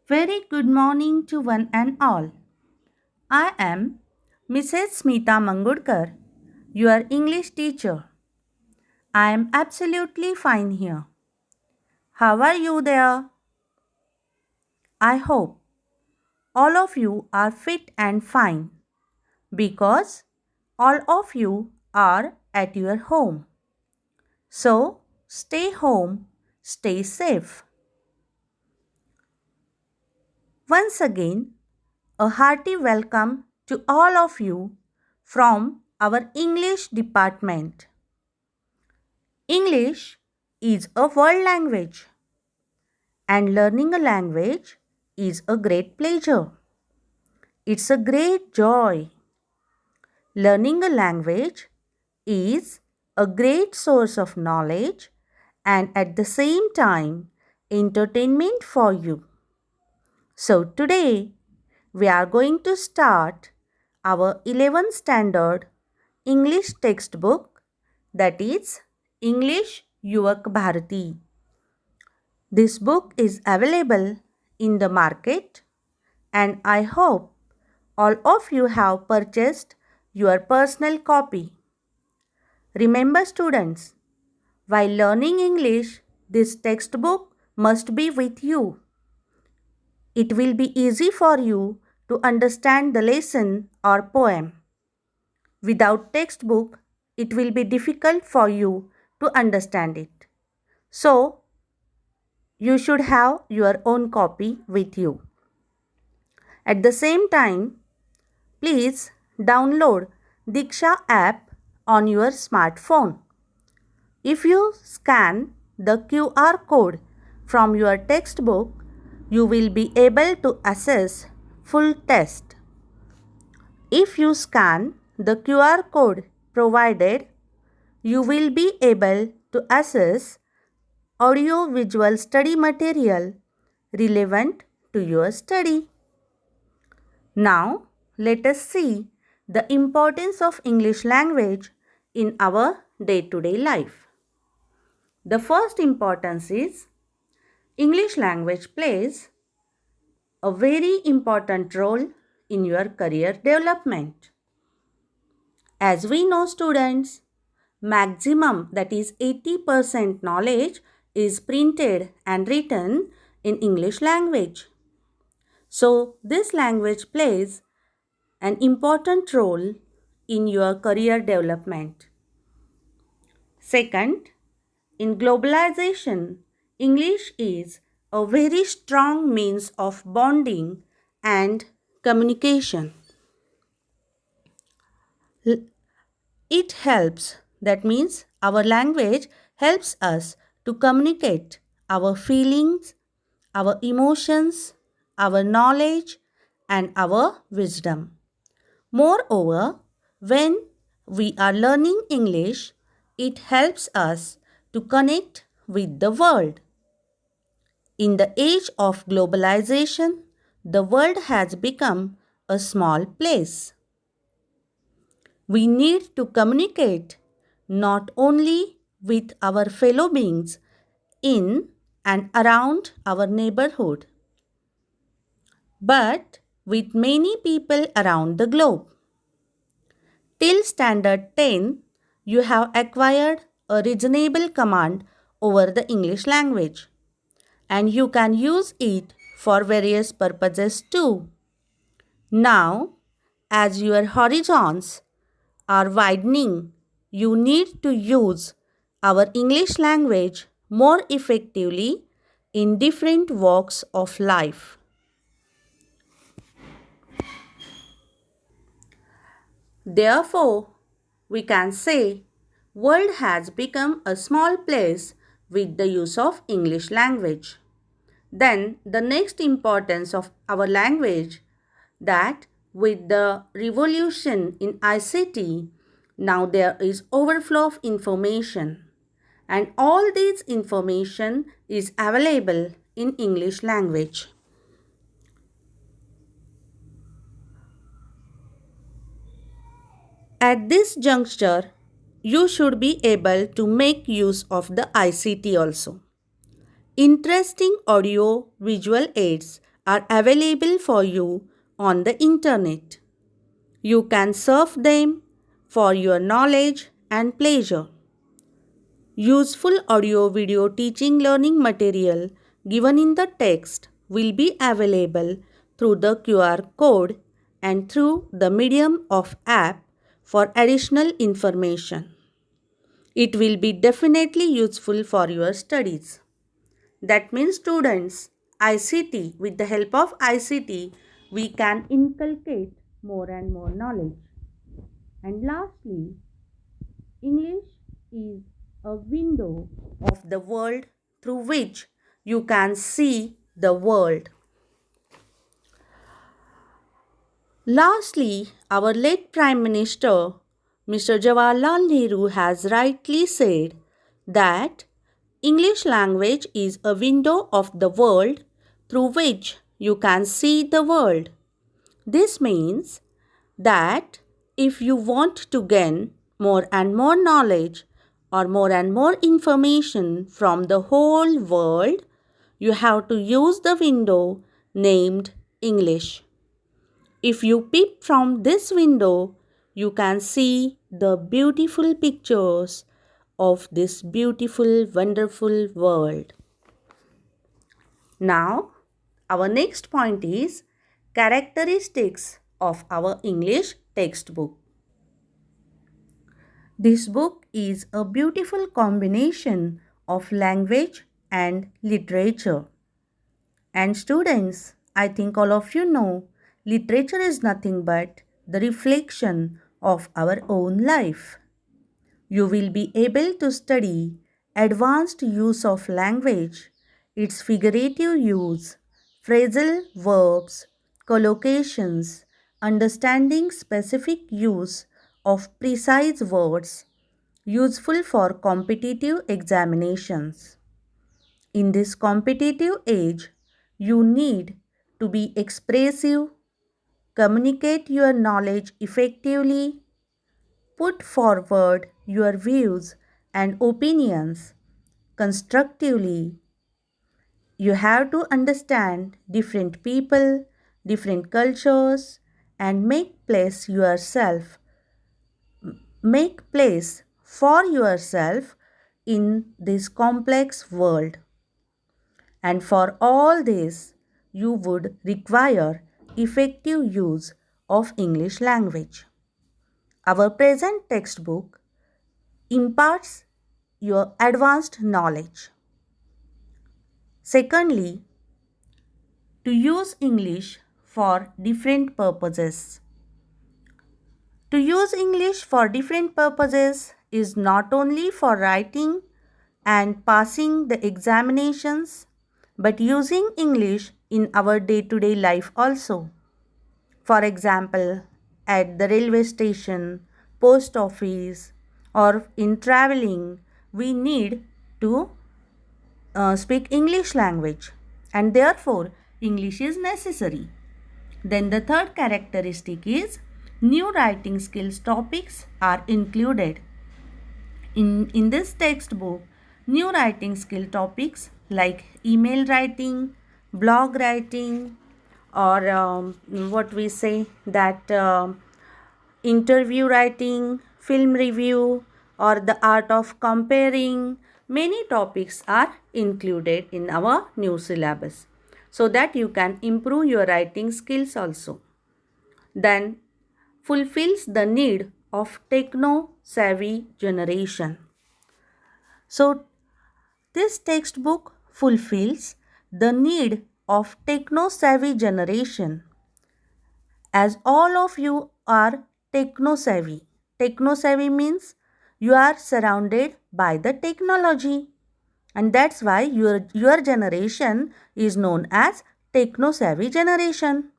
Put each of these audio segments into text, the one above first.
Very good morning to one and all. I am Mrs. Smita Mangudkar, your English teacher. I am absolutely fine here. How are you there? I hope all of you are fit and fine because all of you are at your home. So stay home, stay safe. Once again, a hearty welcome to all of you from our English department. English is a world language, and learning a language is a great pleasure. It's a great joy. Learning a language is a great source of knowledge and at the same time entertainment for you. So today we are going to start our 11th standard English textbook, that is English Yuak Bharati. This book is available in the market and I hope all of you have purchased your personal copy. Remember students, while learning English, this textbook must be with you. It will be easy for you to understand the lesson or poem. Without textbook, it will be difficult for you to understand it. So, you should have your own copy with you. At the same time, please download Diksha app on your smartphone. If you scan the QR code from your textbook, you will be able to access full test. If you scan the QR code provided, you will be able to access audio-visual study material relevant to your study. Now, let us see the importance of English language in our day-to-day life. The first importance is English language plays a very important role in your career development. As we know students, maximum that is 80% knowledge is printed and written in English language. So this language plays an important role in your career development. Second, in globalization, English is a very strong means of bonding and communication. It helps, that means our language helps us to communicate our feelings, our emotions, our knowledge, and our wisdom. Moreover, when we are learning English, it helps us to connect with the world. In the age of globalization, the world has become a small place. We need to communicate not only with our fellow beings in and around our neighborhood, but with many people around the globe. Till standard 10, you have acquired a reasonable command over the English language and you can use it for various purposes too. Now, as your horizons are widening, you need to use our English language more effectively in different walks of life. Therefore, we can say world has become a small place with the use of English language. Then the next importance of our language, that with the revolution in ICT, now there is overflow of information and all this information is available in English language. At this juncture, you should be able to make use of the ICT also. Interesting audio visual aids are available for you on the internet. You can surf them for your knowledge and pleasure. Useful audio video teaching learning material given in the text will be available through the QR code and through the medium of app for additional information. It will be definitely useful for your studies. That means students, ICT, with the help of ICT, we can inculcate more and more knowledge. And lastly, English is a window of the world through which you can see the world. Lastly, our late Prime Minister, Mr. Jawaharlal Nehru, has rightly said that English language is a window of the world through which you can see the world. This means that if you want to gain more and more knowledge or more and more information from the whole world, you have to use the window named English. If you peep from this window, you can see the beautiful pictures of this beautiful, wonderful world. Now, our next point is characteristics of our English textbook. This book is a beautiful combination of language and literature. And students, I think all of you know, literature is nothing but the reflection of our own life. You will be able to study advanced use of language, its figurative use, phrasal verbs, collocations, understanding specific use of precise words, useful for competitive examinations. In this competitive age, you need to be expressive, communicate your knowledge effectively, put forward your views and opinions constructively. You have to understand different people, different cultures, and make place for yourself in this complex world. And for all this, you would require effective use of English language. Our present textbook imparts your advanced knowledge. Secondly, to use English for different purposes. To use English for different purposes is not only for writing and passing the examinations, but using English in our day-to-day life also. For example, at the railway station, post office, or in traveling, we need to speak English language, and therefore English is necessary. Then the third characteristic is new writing skills topics are included. In this textbook, new writing skill topics like email writing, blog writing, or what we say that interview writing, film review, or the art of comparing, many topics are included in our new syllabus so that you can improve your writing skills also. Then fulfills the need of techno-savvy generation. So this textbook fulfills the need of techno-savvy generation, as all of you are techno-savvy. Techno-savvy means you are surrounded by the technology, and that's why your generation is known as techno-savvy generation.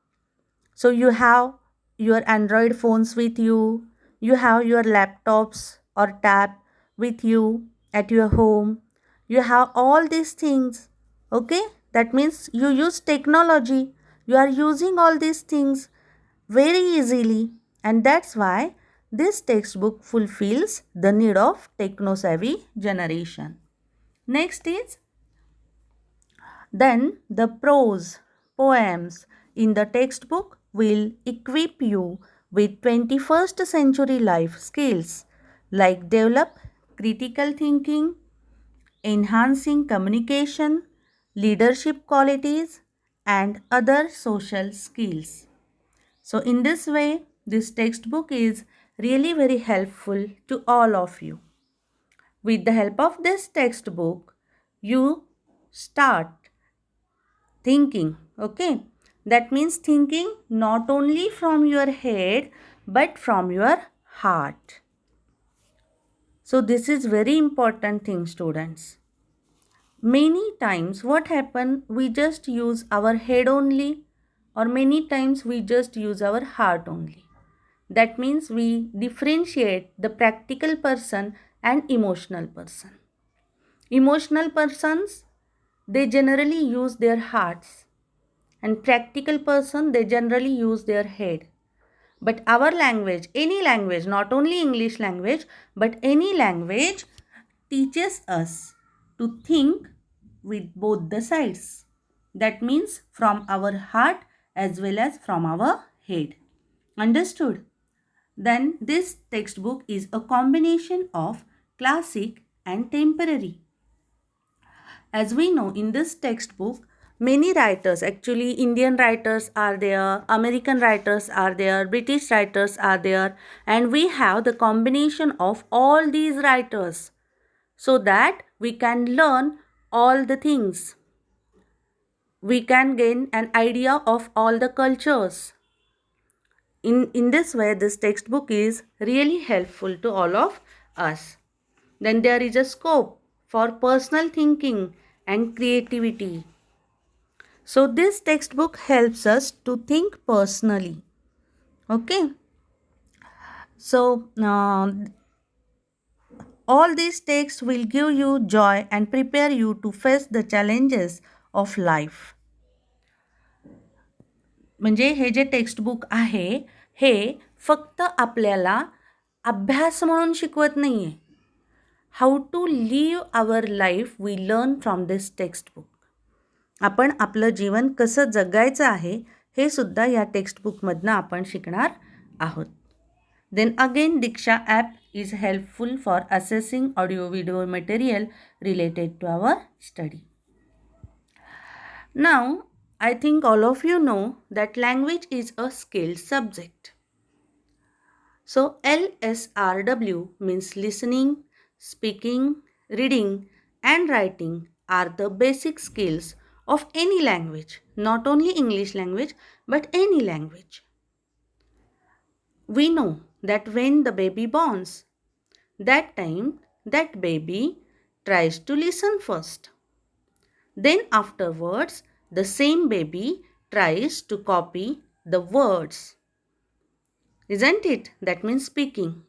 So you have your Android phones with you, you have your laptops or tab with you at your home, you have all these things. Okay, that means you use technology, you are using all these things very easily, and that's why this textbook fulfills the need of techno-savvy generation. Next is then the pros. poems in the textbook will equip you with 21st century life skills like develop critical thinking, enhancing communication, leadership qualities, and other social skills. So, in this way, this textbook is really very helpful to all of you. With the help of this textbook, you start thinking, okay? That means thinking not only from your head but from your heart. So, this is very important thing, students. Many times what happen, we just use our head only, or many times we just use our heart only. That means we differentiate the practical person and emotional person. Emotional persons, they generally use their hearts, and practical person, they generally use their head. But our language, any language, not only English language, but any language teaches us to think with both the sides. That means from our heart as well as from our head. Understood? Then this textbook is a combination of classic and temporary. As we know, in this textbook, many writers, actually Indian writers are there, American writers are there, British writers are there, and we have the combination of all these writers so that we can learn all the things. We can gain an idea of all the cultures. In this way, this textbook is really helpful to all of us. Then there is a scope for personal thinking and creativity. So this textbook helps us to think personally. Okay. So all these texts will give you joy and prepare you to face the challenges of life. म्हणजे हे जे textbook आहे हे फक्त आपल्याला अभ्यास म्हणून शिकवत नाही आहे. How to live our life we learn from this textbook. आपण आपलं जीवन कसं जगायचं आहे हे सुद्धा या टेक्स्टबुकमधनं आपण शिकणार आहोत. Then again Diksha app is helpful for assessing audio video material related to our study. Now, I think all of you know that language is a skilled subject. So, LSRW means listening, speaking, reading, and writing are the basic skills of any language, not only English language, but any language. We know that when the baby borns, that time that baby tries to listen first. Then afterwards, the same baby tries to copy the words. Isn't it? That means speaking.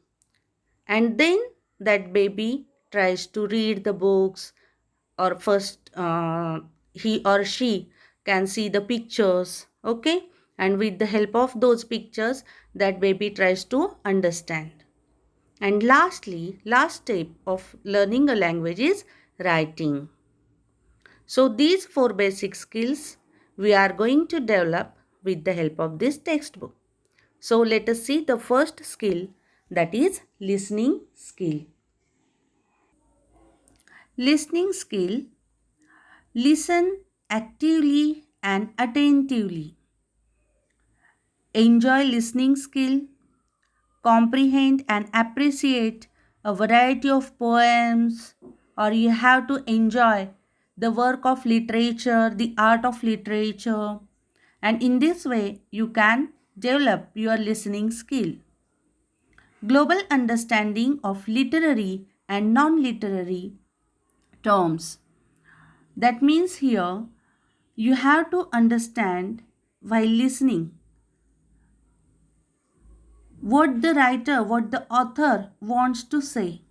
And then that baby tries to read the books, or first he or she can see the pictures. Okay? And with the help of those pictures, that baby tries to understand. And lastly, last step of learning a language is writing. So these 4 basic skills we are going to develop with the help of this textbook. So let us see the first skill, that is listening skill. Listening skill. Listen actively and attentively. Enjoy listening skill. Comprehend and appreciate a variety of poems, or you have to enjoy the work of literature, the art of literature, and in this way you can develop your listening skill. Global understanding of literary and non-literary terms. That means here you have to understand while listening what the writer, what the author wants to say.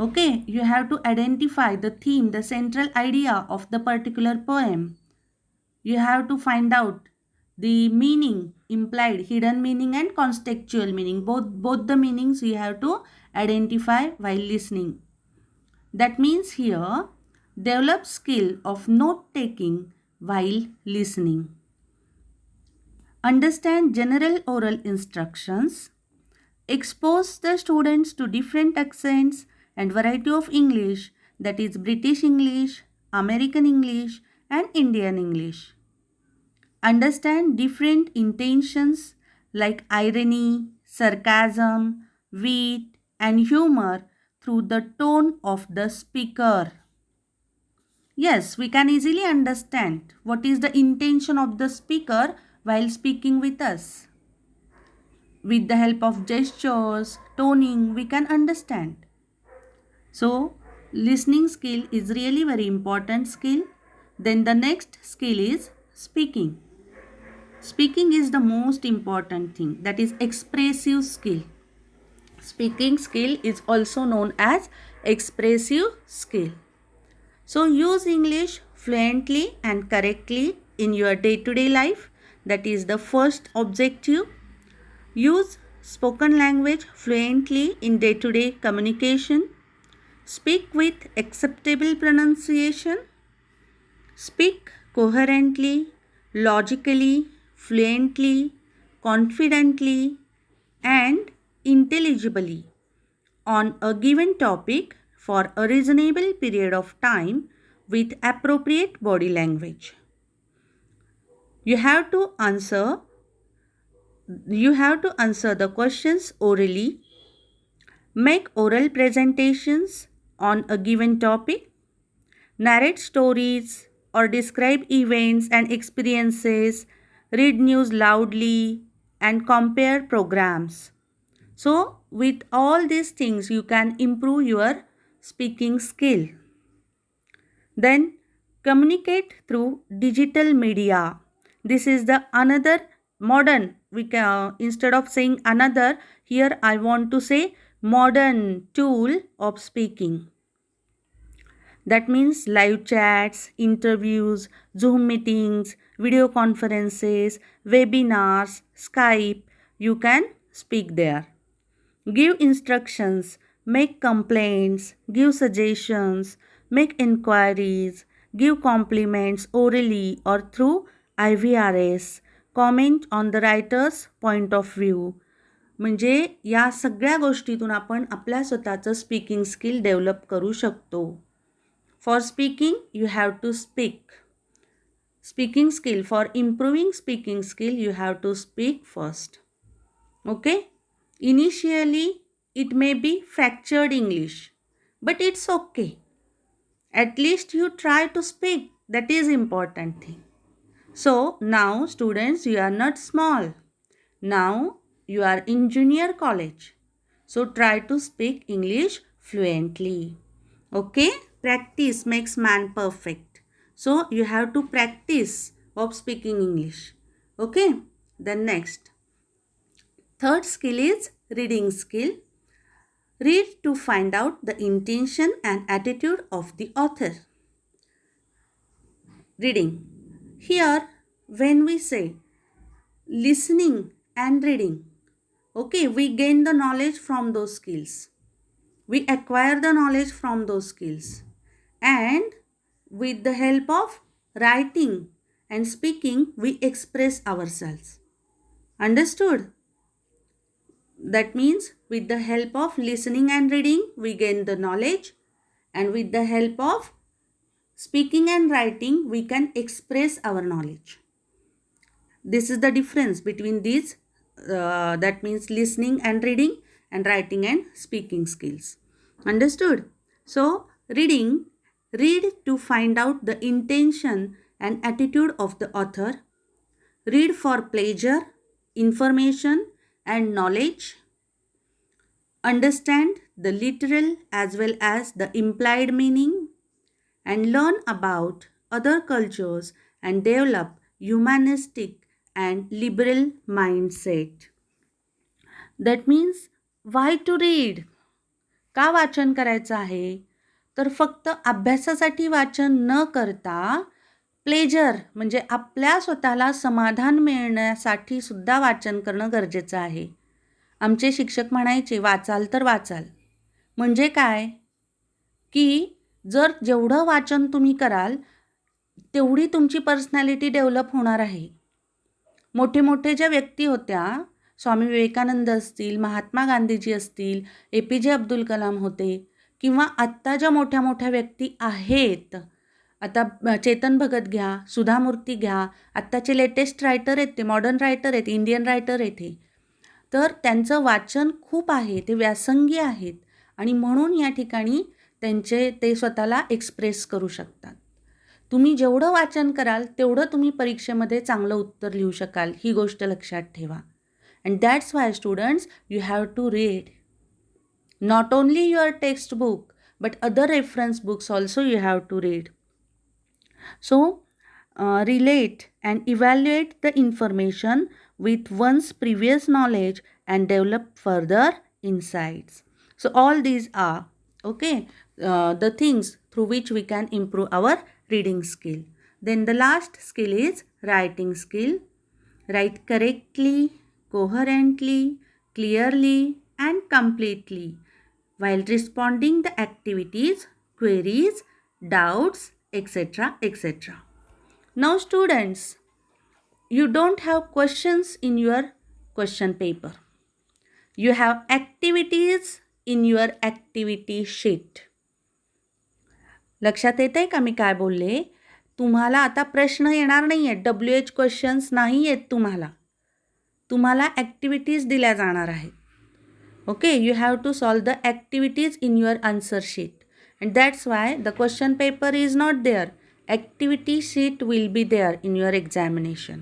Okay, you have to identify the theme, the central idea of the particular poem. You have to find out the meaning, implied, hidden meaning and contextual meaning. Both the meanings you have to identify while listening. That means here, develop skill of note taking while listening. Understand general oral instructions. Expose the students to different accents and variety of English, that is British English, American English and Indian English. Understand different intentions like irony, sarcasm, wit and humor through the tone of the speaker. Yes, we can easily understand what is the intention of the speaker while speaking with us. With the help of gestures, toning, we can understand. So, listening skill is really very important skill. Then the next skill is speaking. Speaking is the most important thing, that is expressive skill. Speaking skill is also known as expressive skill. So use English fluently and correctly in your day-to-day life. That is the first objective. Use spoken language fluently in day-to-day communication. Speak with acceptable pronunciation. Speak coherently, logically, fluently, confidently, and intelligibly on a given topic for a reasonable period of time with appropriate body language. You have to answer the questions orally, make oral presentations on a given topic, narrate stories or describe events and experiences, read news loudly and compare programs. So with all these things you can improve your speaking skill. Then communicate through digital media. This is the another modern, we can instead of saying another, here I want to say modern tool of speaking. That means live chats, interviews, Zoom meetings, video conferences, webinars, Skype. You can speak there. Give instructions, make complaints, give suggestions, make inquiries, give compliments orally or through IVRS, comment on the writer's point of view. म्हणजे या सगळ्या गोष्टीतून आपण आपल्या स्वतःचं speaking skill develop करू शकतो. For speaking, you have to speak. Speaking skill, for improving speaking skill, you have to speak first. Okay? Initially, it may be fractured English, but it's okay. At least you try to speak. That is important thing. So now students, you are not small. Now you are in junior college. So try to speak English fluently. Okay? Practice makes man perfect. So you have to practice of speaking English. Okay? Then next. Third skill is reading skill. Read to find out the intention and attitude of the author. Reading. Here, when we say listening and reading, okay, we gain the knowledge from those skills. We acquire the knowledge from those skills. And with the help of writing and speaking, we express ourselves. Understood? That means with the help of listening and reading, we gain the knowledge, and with the help of speaking and writing, we can express our knowledge. This is the difference between these, that means listening and reading, and writing and speaking skills. Understood? So, reading, read to find out the intention and attitude of the author. Read for pleasure, information and knowledge. Understand the literal as well as the implied meaning, and learn about other cultures and develop humanistic and liberal mindset. That means why to read? का वाचन करायचं आहे? तर फक्त अभ्यासासाठी वाचन न करता प्लेजर म्हणजे आपल्या स्वतःला समाधान मिळण्यासाठी सुद्धा वाचन करणं गरजेचं आहे. आमचे शिक्षक म्हणायचे वाचाल तर वाचाल. म्हणजे काय? की जर जेवढं वाचन तुम्ही कराल तेवढी तुमची पर्सनॅलिटी डेव्हलप होणार आहे. मोठे मोठे ज्या व्यक्ती होत्या, स्वामी विवेकानंद असतील, महात्मा गांधीजी असतील, APJ अब्दुल कलाम होते, किंवा आत्ता ज्या मोठ्या मोठ्या व्यक्ती आहेत, आता चेतन भगत घ्या, सुधा मूर्ती घ्या, आत्ताचे लेटेस्ट रायटर आहेत, ते मॉडर्न रायटर आहेत, इंडियन रायटर आहेत हे. तर त्यांचं वाचन खूप आहे, ते व्यासंगी आहेत आणि म्हणून या ठिकाणी ते स्वतःला एक्सप्रेस करू शकतात. तुम्ही जेवढं वाचन कराल तेवढं तुम्ही परीक्षेमध्ये चांगलं उत्तर लिहू शकाल, ही गोष्ट लक्षात ठेवा. And that's why students, you have to read not only your text book but other reference books also you have to read. So, relate and evaluate the information with one's previous knowledge and develop further insights. So, all these are the things through which we can improve our reading skill. Then the last skill is writing skill. Write correctly, coherently, clearly, and completely while responding the activities, queries, doubts, etc. etc. Now students, you don't have questions in your question paper. You have activities in your activity sheet. लक्षात येत आहे का मी काय बोलले? तुम्हाला आता प्रश्न येणार नाही आहेत, WH क्वेश्चन्स नाही आहेत तुम्हाला ॲक्टिव्हिटीज दिल्या जाणार आहेत. Okay, you have to solve the activities in your answer sheet. And that's why the question paper is not there. Activity sheet will be there in your examination.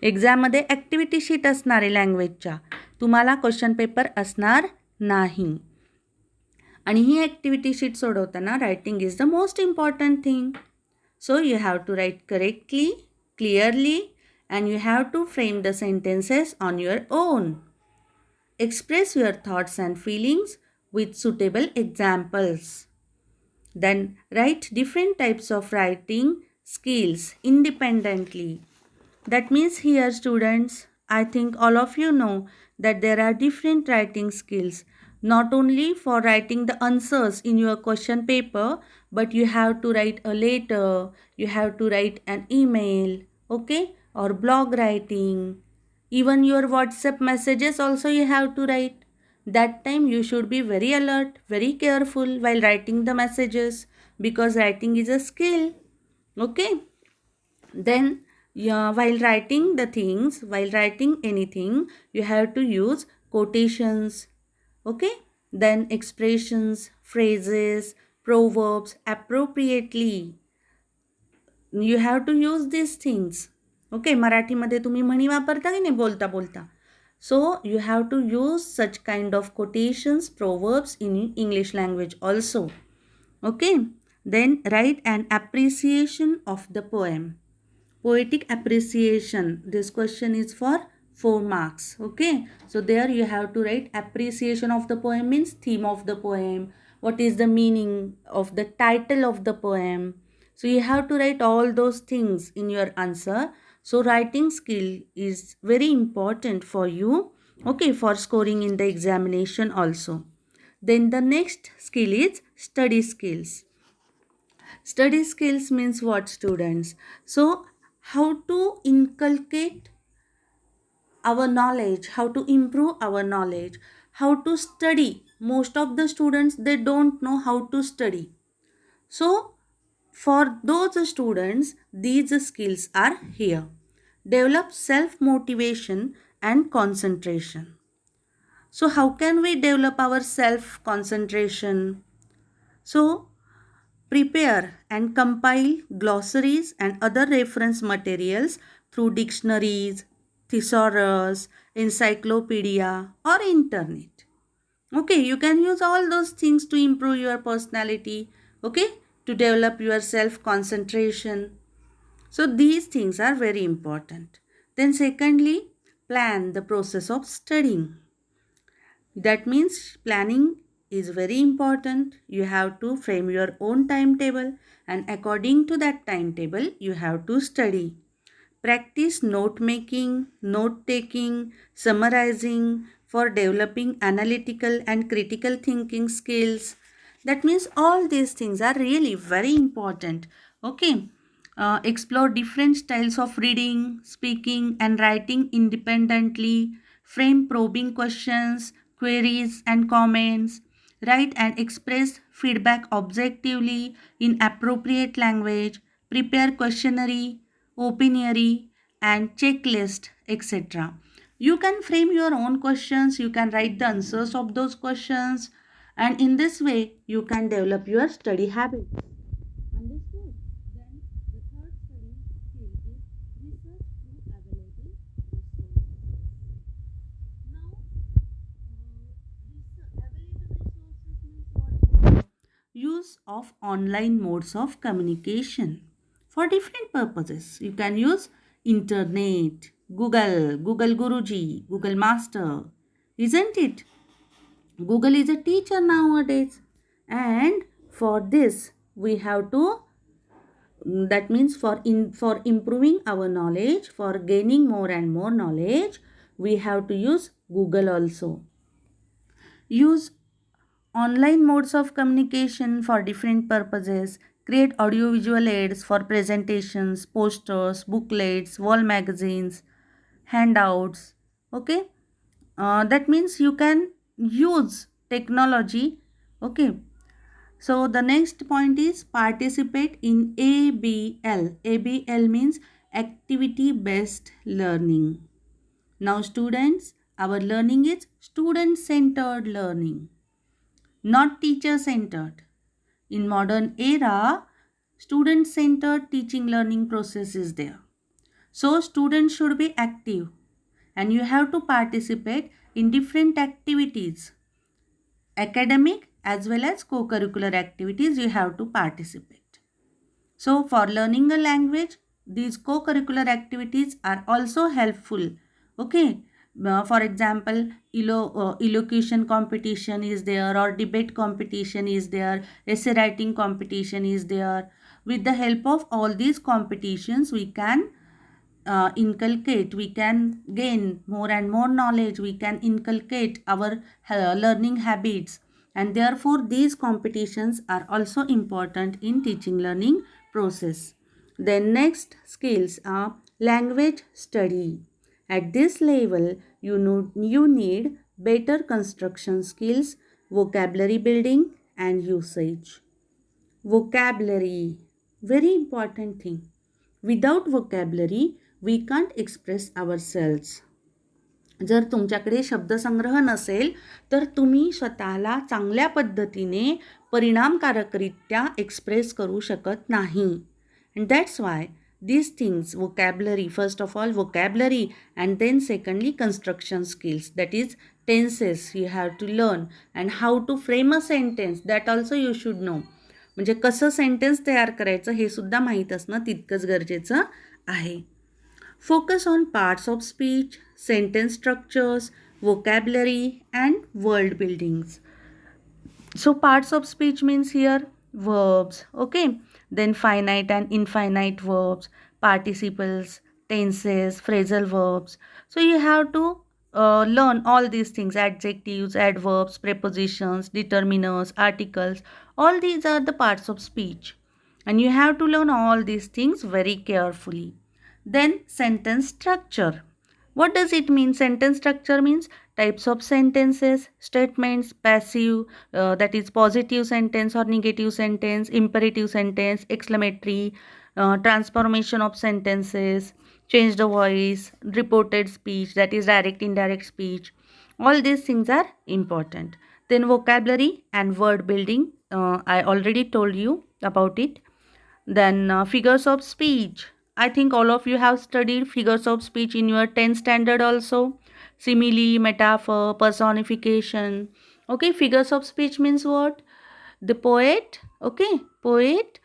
एक्झाममध्ये activity sheet असणार आहे लँग्वेजच्या, तुम्हाला question paper असणार नाही. आणि ही activity sheet सोडवताना writing is the most important thing. So you have to write correctly, clearly, and you have to frame the sentences on your own. Express your thoughts and feelings with suitable examples. Then write different types of writing skills independently. That means here students, I think all of you know that there are different writing skills, not only for writing the answers in your question paper, but you have to write a letter, you have to write an email, or blog writing. Even your WhatsApp messages also you have to write. That time you should be very alert, very careful while writing the messages, because writing is a skill. Then while writing the things, while writing anything, you have to use quotations. Then expressions, phrases, proverbs appropriately. You have to use these things. मराठीमध्ये तुम्ही म्हणी वापरता की नाही बोलता बोलता. So you have to use such kind of quotations, proverbs in English language also. Then write and appreciation of the poem. Poetic appreciation, this question is for 4 marks. So there you have to write appreciation of the poem means theme of the poem, what is the meaning of the title of the poem. So you have to write all those things in your answer. So writing skill is very important for you, for scoring in the examination also. Then the next skill is study skills. Study skills means what, students? So how to inculcate our knowledge, how to improve our knowledge, how to study. Most of the students, they don't know how to study. So for those students, these skills are here. Develop self-motivation and concentration. So how can we develop our self-concentration? So prepare and compile glossaries and other reference materials through dictionaries, thesaurus, encyclopedia, or internet. You can use all those things to improve your personality, to develop your self-concentration. So these things are very important. Then secondly, plan the process of studying. That means planning is very important. You have to frame your own timetable, and according to that timetable, you have to study. Practice note making, note taking, summarizing for developing analytical and critical thinking skills. That means all these things are really very important. explore different styles of reading, speaking, and writing independently, frame probing questions, queries, and comments, write and express feedback objectively in appropriate language, prepare questionnaire, opinionary, and checklist, etc. You can frame your own questions, you can write the answers of those questions, and in this way, you can develop your study habits. Understood? Then the third study skill is research through available resources. Now, available resources means what? Use of online modes of communication for different purposes. You can use internet, Google Guruji, Google Master, isn't it? Google is a teacher nowadays, and for this we have to that means for improving our knowledge, for gaining more and more knowledge, we have to use Google also. Use online modes of communication for different purposes. Create audiovisual aids for presentations, posters, booklets, wall magazines, handouts. Okay, that means you can use technology. Okay, so the next point is participate in ABL. ABL means activity based learning. Now students, our learning is student centered learning, not teacher centered. In modern era, student centered teaching learning process is there. So students should be active and you have to participate in different activities, academic as well as co-curricular activities you have to participate. So for learning a language, these co-curricular activities are also helpful. Okay. For example, elocution competition is there, or debate competition is there, essay writing competition is there. With the help of all these competitions, we can inculcate, we can gain more and more knowledge, we can inculcate our learning habits, and therefore these competitions are also important in teaching learning process. Then next skills are language study. At this level, you need better construction skills, vocabulary building, and usage. Vocabulary, very important thing. Without vocabulary, we can't express ourselves. जर तुमच्याकडे शब्दसंग्रह नसेल तर तुम्ही स्वतःला चांगल्या पद्धतीने परिणामकारकरित्या express करू शकत नाही. And that's Y these things, vocabulary, first of all vocabulary, and then secondly construction skills, that is tenses you have to learn, and how to frame a sentence, that also you should know. म्हणजे कसं sentence तयार करायचं हे सुद्धा माहीत असणं तितकंच गरजेचं आहे. Focus on parts of speech, sentence structures, vocabulary, and word buildings. So parts of speech means here verbs, okay? Then finite and infinite verbs, participles, tenses, phrasal verbs. So you have to learn all these things: adjectives, adverbs, prepositions, determiners, articles. All these are the parts of speech. And you have to learn all these things very carefully. Then sentence structure. What does it mean? Sentence structure means types of sentences, statements, passive, that is positive sentence or negative sentence, imperative sentence, exclamatory, transformation of sentences, change the voice, reported speech, that is direct, indirect speech. All these things are important. Then vocabulary and word building, I already told you about it. Then figures of speech. I think all of you have studied figures of speech in your 10th standard also. Simile, metaphor, personification. Okay, figures of speech means what? The poet, okay, poet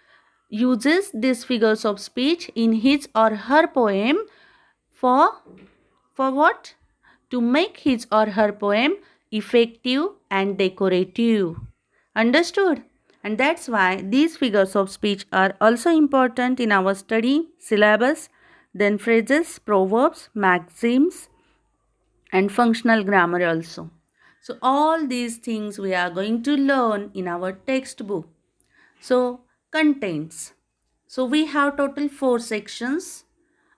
uses these figures of speech in his or her poem for what? To make his or her poem effective and decorative. Understood? And that's why these figures of speech are also important in our study syllabus. Then phrases, proverbs, maxims, and functional grammar also. So all these things we are going to learn in our textbook. So contents. So we have total 4 sections.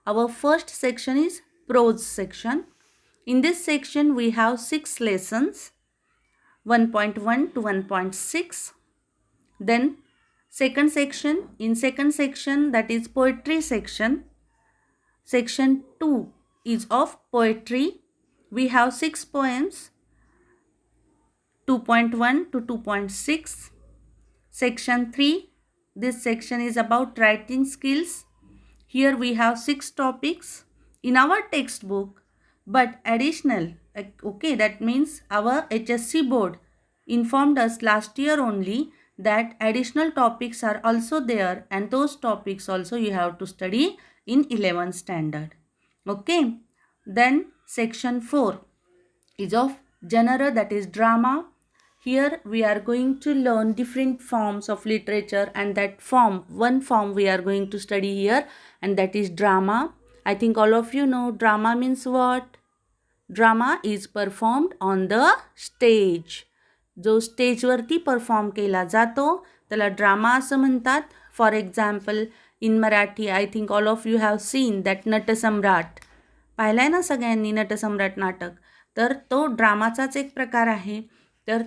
Our first section is prose section. In this section we have 6 lessons, 1.1 to 1.6. Then second section, that is poetry section. Section 2 is of poetry. We have 6 poems, 2.1 to 2.6. Section 3, this section is about writing skills. Here we have 6 topics in our textbook, but additional, okay, that means our HSC board informed us last year only that additional topics are also there, and those topics also you have to study in 11th standard. Okay, then section 4 is of genre, that is drama. Here we are going to learn different forms of literature, and that one form we are going to study here, and that is drama. I think all of you know drama means what? Drama is performed on the stage. जो स्टेजवरती perform केला जातो त्याला drama असं म्हणतात. For example in Marathi I think all of you have seen that Natsamrat. पाहिला आहे ना सगळ्यांनी नटसम्राट नाटक. तर तो ड्रामाचाच एक प्रकार आहे. तर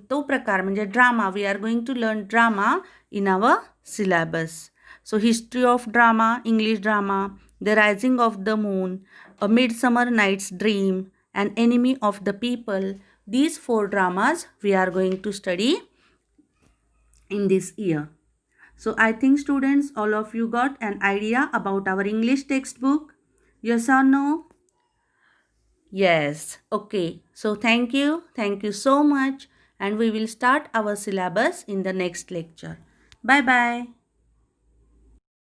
तो प्रकार म्हणजे drama, we are going to learn drama in our syllabus. So history of drama, English drama, the rising of the moon, A Midsummer Night's Dream, An Enemy of the People. These 4 dramas we are going to study in this year. So I think students, all of you got an idea about our English textbook. Yes or no? Yes. Okay. So thank you. Thank you so much. And we will start our syllabus in the next lecture. Bye bye.